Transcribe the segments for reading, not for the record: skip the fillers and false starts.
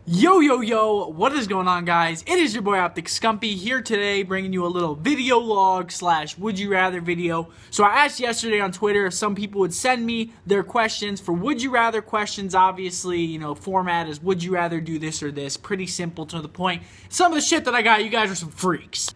Yo, what is going on, guys? It is your boy Optic Scumpy here today, bringing you a little video log / would you rather video. So I asked yesterday on Twitter if some people would send me their questions for would you rather questions. Obviously, format is would you rather do this or this. Pretty simple, to the point. Some of the shit that I got, you guys are some freaks.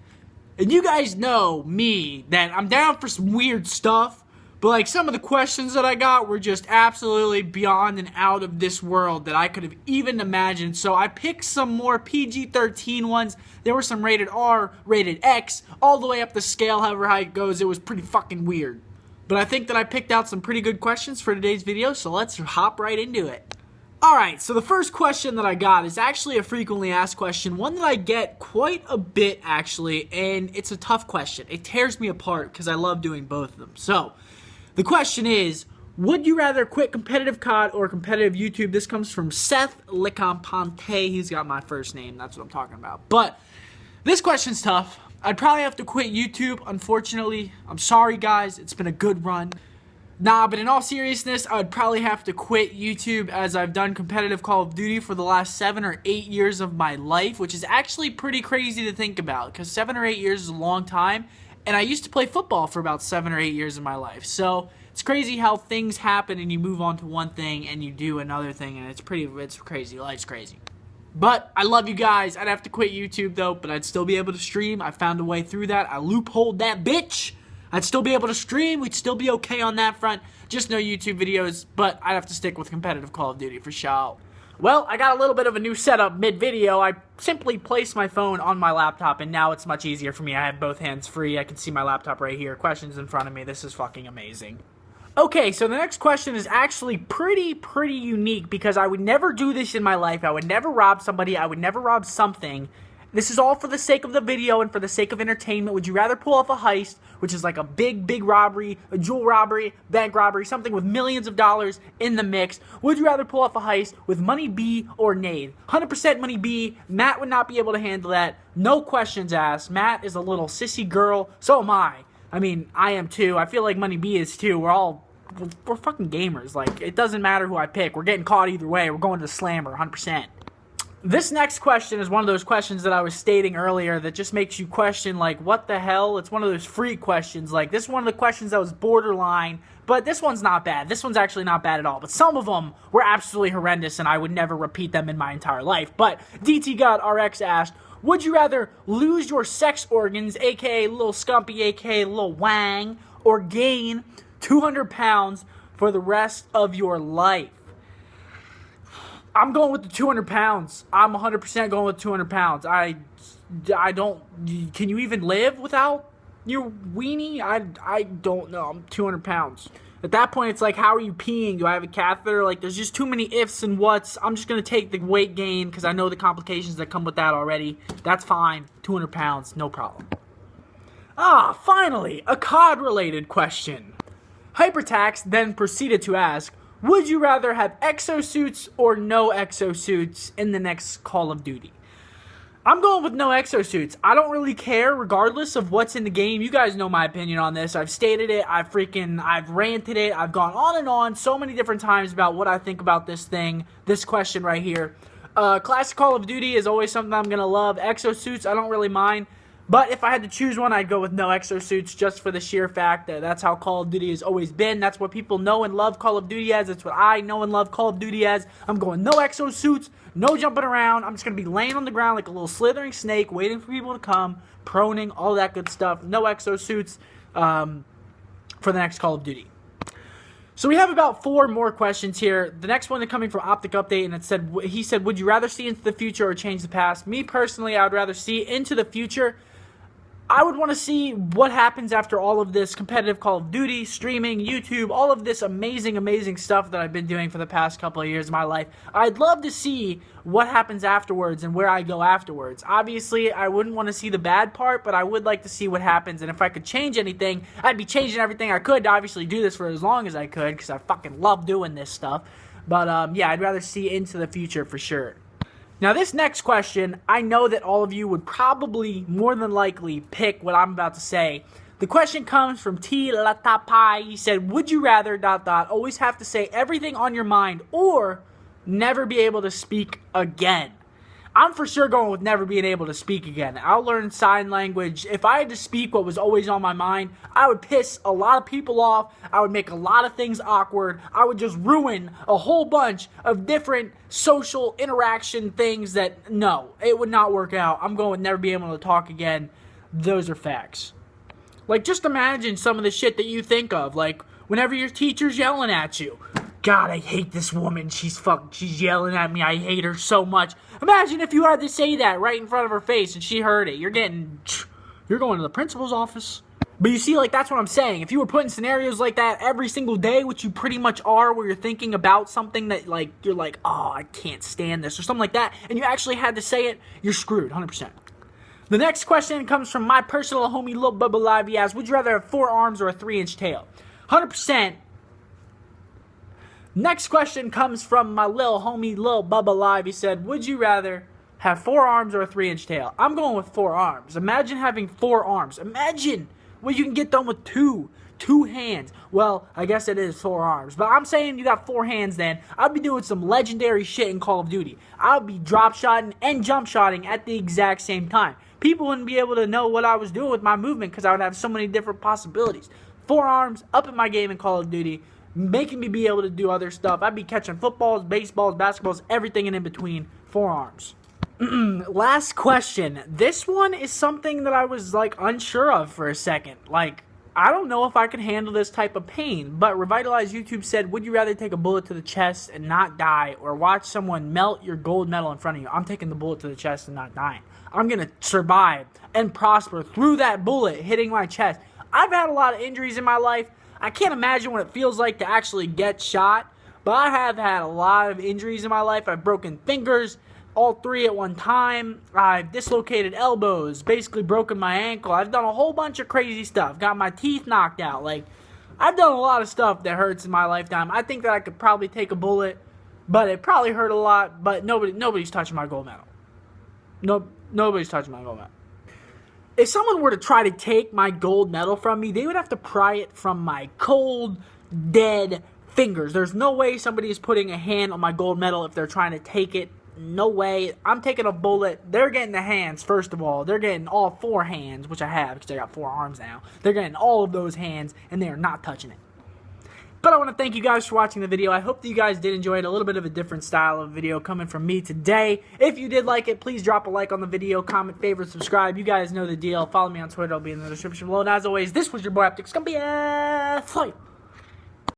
And you guys know me, that I'm down for some weird stuff. But like some of the questions that I got were just absolutely beyond and out of this world that I could have even imagined. So I picked some more PG-13 ones. There were some rated R, rated X, all the way up the scale, however high it goes. It was pretty fucking weird. But I think that I picked out some pretty good questions for today's video, so let's hop right into it. Alright, so the first question that I got is actually a frequently asked question, one that I get quite a bit actually, and it's a tough question. It tears me apart because I love doing both of them. So, the question is, would you rather quit competitive COD or competitive YouTube? This comes from Seth Licampante. He's got my first name. That's what I'm talking about. But this question's tough. I'd probably have to quit YouTube, unfortunately. I'm sorry, guys. It's been a good run. Nah, but in all seriousness, I would probably have to quit YouTube, as I've done competitive Call of Duty for the last 7 or 8 years of my life, which is actually pretty crazy to think about, because 7 or 8 years is a long time. And I used to play football for about 7 or 8 years of my life. So it's crazy how things happen and you move on to one thing and you do another thing, and it's crazy. Life's crazy. But I love you guys. I'd have to quit YouTube though, but I'd still be able to stream. I found a way through that. I loopholed that bitch. I'd still be able to stream. We'd still be okay on that front. Just no YouTube videos, but I'd have to stick with competitive Call of Duty for sure. Well, I got a little bit of a new setup mid-video. I simply placed my phone on my laptop, and now it's much easier for me. I have both hands free. I can see my laptop right here. Questions in front of me. This is fucking amazing. Okay, so the next question is actually pretty unique, because I would never do this in my life. I would never rob somebody. I would never rob something. This is all for the sake of the video and for the sake of entertainment. Would you rather pull off a heist, which is like a big robbery, a jewel robbery, bank robbery, something with millions of dollars in the mix? Would you rather pull off a heist with money B or nade? 100% money B. Matt would not be able to handle that. No questions asked. Matt is a little sissy girl. So am I. I mean, I am too. I feel like money B is too. We're fucking gamers. Like, it doesn't matter who I pick. We're getting caught either way. We're going to the slammer, 100%. This next question is one of those questions that I was stating earlier that just makes you question, like, what the hell? It's one of those free questions. Like, this is one of the questions that was borderline, but this one's not bad. This one's actually not bad at all. But some of them were absolutely horrendous, and I would never repeat them in my entire life. But DT God RX asked, would you rather lose your sex organs, aka Lil Scumpy, aka Lil Wang, or gain 200 pounds for the rest of your life? I'm going with the 200 pounds. I'm 100% going with 200 pounds. I don't... Can you even live without your weenie? I don't know. I'm 200 pounds. At that point, it's like, how are you peeing? Do I have a catheter? Like, there's just too many ifs and whats. I'm just going to take the weight gain because I know the complications that come with that already. That's fine. 200 pounds. No problem. Finally, a COD-related question. Hypertax then proceeded to ask, would you rather have exosuits or no exosuits in the next Call of Duty? I'm going with no exosuits. I don't really care regardless of what's in the game. You guys know my opinion on this. I've stated it. I've ranted it. I've gone on and on so many different times about what I think about this thing, this question right here. Classic Call of Duty is always something I'm going to love. Exosuits, I don't really mind. But if I had to choose one, I'd go with no exosuits, just for the sheer fact that that's how Call of Duty has always been. That's what people know and love Call of Duty as. That's what I know and love Call of Duty as. I'm going no exosuits, no jumping around. I'm just going to be laying on the ground like a little slithering snake, waiting for people to come, proning, all that good stuff. No exosuits for the next Call of Duty. So we have about 4 more questions here. The next one is coming from Optic Update, and he said, would you rather see into the future or change the past? Me personally, I would rather see into the future. I would want to see what happens after all of this competitive Call of Duty, streaming, YouTube, all of this amazing stuff that I've been doing for the past couple of years of my life. I'd love to see what happens afterwards and where I go afterwards. Obviously, I wouldn't want to see the bad part, but I would like to see what happens. And if I could change anything, I'd be changing everything I could to obviously do this for as long as I could, because I fucking love doing this stuff. But yeah, I'd rather see into the future for sure. Now, this next question, I know that all of you would probably, more than likely, pick what I'm about to say. The question comes from T. Latapai. He said, would you rather, ... always have to say everything on your mind, or never be able to speak again? I'm for sure going with never being able to speak again. I'll learn sign language. If I had to speak what was always on my mind, I would piss a lot of people off. I would make a lot of things awkward. I would just ruin a whole bunch of different social interaction things that, no, it would not work out. I'm going with never being able to talk again. Those are facts. Like, just imagine some of the shit that you think of. Like, whenever your teacher's yelling at you. God, I hate this woman. She's yelling at me. I hate her so much. Imagine if you had to say that right in front of her face and she heard it. You're going to the principal's office. But you see, like, that's what I'm saying. If you were put in scenarios like that every single day, which you pretty much are, where you're thinking about something that, like, you're like, oh, I can't stand this, or something like that, and you actually had to say it, you're screwed, 100%. The next question comes from my personal homie, Lil Bubba Live. He asks, would you rather have 4 arms or a 3-inch tail? 100%. Next question comes from my lil homie, Lil Bubba Live. He said, would you rather have 4 arms or a 3-inch tail? I'm going with 4 arms. Imagine having 4 arms. Imagine what you can get done with 2 hands. Well, I guess it is 4 arms. But I'm saying you got 4 hands then. I'd be doing some legendary shit in Call of Duty. I'll be drop shotting and jump shotting at the exact same time. People wouldn't be able to know what I was doing with my movement because I would have so many different possibilities. 4 arms, up in my game in Call of Duty, making me be able to do other stuff. I'd be catching footballs, baseballs, basketballs, everything in between. 4 arms. Last question. This one is something that I was, like, unsure of for a second. Like, I don't know if I can handle this type of pain, but Revitalized YouTube said, would you rather take a bullet to the chest and not die or watch someone melt your gold medal in front of you? I'm taking the bullet to the chest and not dying. I'm going to survive and prosper through that bullet hitting my chest. I've had a lot of injuries in my life. I can't imagine what it feels like to actually get shot, but I have had a lot of injuries in my life. I've broken fingers, all 3 at one time. I've dislocated elbows, basically broken my ankle. I've done a whole bunch of crazy stuff. Got my teeth knocked out. Like, I've done a lot of stuff that hurts in my lifetime. I think that I could probably take a bullet, but it probably hurt a lot, but nobody's touching my gold medal. Nobody's touching my gold medal. If someone were to try to take my gold medal from me, they would have to pry it from my cold, dead fingers. There's no way somebody is putting a hand on my gold medal if they're trying to take it. No way. I'm taking a bullet. They're getting the hands, first of all. They're getting all 4 hands, which I have because I got 4 arms now. They're getting all of those hands, and they are not touching it. But I want to thank you guys for watching the video. I hope that you guys did enjoy it. A little bit of a different style of video coming from me today. If you did like it, please drop a like on the video, comment, favorite, subscribe. You guys know the deal. Follow me on Twitter. It'll be in the description below. And as always, this was your boy Scump. Fight!